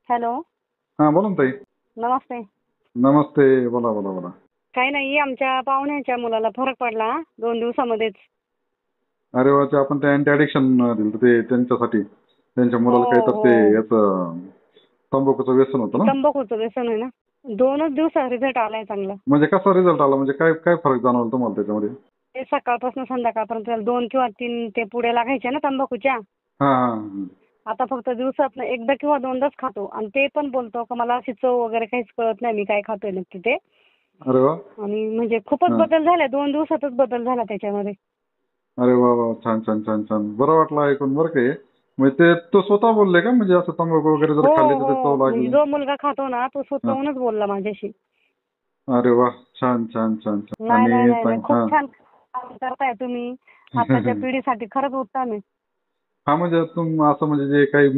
Hello. हा बोला ना ताई. नमस्ते. नमस्ते. बोला बोला बोला. काही नाही, आमच्या पाहुण्याच्या मुलाला फरक पडला 2 दिवसामध्येच. अरे वा, ते आपण ते अँटी ॲडिक्शन दिलं ते त्यांच्यासाठी, त्यांच्या हो मुलाला काही तर ते हो. याचं तंबाखूचं व्यसन होतं ना. तंबाखूचं व्यसन आहे ना. 2च दिवसात रिझल्ट आलाय चांगला. म्हणजे कसा रिझल्ट आला, म्हणजे काय काय फरक जाणवला तुम्हाला त्याच्यामध्ये? ते सकाळपासून संध्याकाळपर्यंत त्याला 2 किंवा 3 ते पुड्या लागायच्या ना तंबाखूच्या. हा हा हा. आता फक्त दिवसातनं एकदा किंवा 2दाच खातो आणि ते पण बोलतो का मला अशी चव वगैरे काहीच कळत नाही, मी काय खातोय नक्की ते. अरे वा. आणि म्हणजे खूपच हा. बदल झाला, 2 दिवसातच बदल झाला त्याच्यामध्ये. अरे वा वा, छान छान छान छान. बरं वाटलं ऐकून बरं का हे. म्हणजे ते तो स्वतः बोलले का, म्हणजे असं तंबाखू वगैरे जर हो खाल्ली तर ते हो. चव म्हणजे लागली? जो मुलगा खातो ना तो हा. स्वतःहूनच बोलला माझ्याशी. अरे वा, छान छान छान छान. नाही नाही आणि नाही नाही, खूप हा. छान काम करताय तुम्ही. आताच्या पिढीसाठी खरंच उत्तम आहे. हा, म्हणजे असं म्हणजे जे काही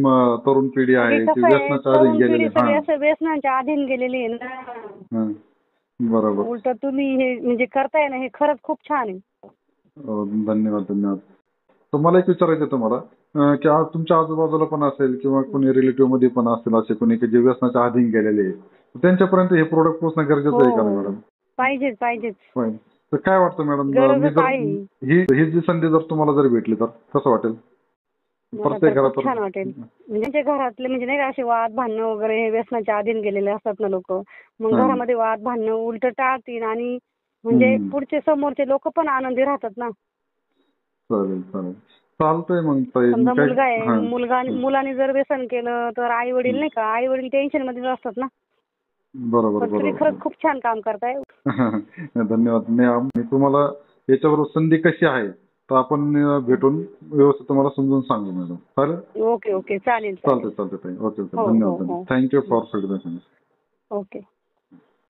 तरुण पिढी म्हणजे आहे ती कसं आहे, व्यसनाच्या अधीन तरुण गेलेली. पिढी हा सगळी असं व्यसनाच्या अधीन गेलेली आहे ना. हा. बरोबर. उलट तुम्ही हे म्हणजे करताय ना, हे खरंच खूप छान आहे. धन्यवाद धन्यवाद. तर मला एक विचारायचं आहे तुम्हाला, की आज तुमच्या आजूबाजूला पण असेल किंवा कोणी रिलेटिव्ह मध्ये पण असेल असे कोणी की जे व्यसनाच्या अधीन गेलेले आहे, त्यांच्यापर्यंत हे प्रोडक्ट पोहोचणं गरजेचं आहे का हो. मॅडम? पाहिजेच पाहिजेच. होय. तर काय वाटतं मॅडम, मी गरजच जर आहे. ही ही जी संधी जर तुम्हाला जर भेटली तर कसं वाटेल? मला तर प्रत्येक खूप घरात. छान वाटेल. म्हणजे जे घरातले म्हणजे नाही का असे वाद भांडणं वगैरे हे व्यसनाच्या अधीन गेलेले असतात ना लोक. मग हा. घरामध्ये वाद भांडणं उलट टाळतील आणि म्हणजे हम्म. पुढचे समोरचे लोक पण आनंदी राहतात ना. चालेल चालेल. चालतंय मग ताई, मी समजा काय. मुलगा आहे, हा. मुलाने जर व्यसन केलं तर आई वडील नाही का, आई वडील टेन्शन मध्येच असतात ना. बरोबर पण तुम्ही बरोबर. खरंच खूप छान काम करताय. धन्यवाद. मी तुम्हाला याच्याबरोबर संधी कशी आहे तर आपण भेटून व्यवस्थित तुम्हाला समजून सांगू मॅडम. चालेल? ओके ओके, चालेल चालतंय चालेल. चालतंय ताई. Okay okay. हो हो धन्यवाद हो. धन्यवाद. Thank you for feedback. ओके.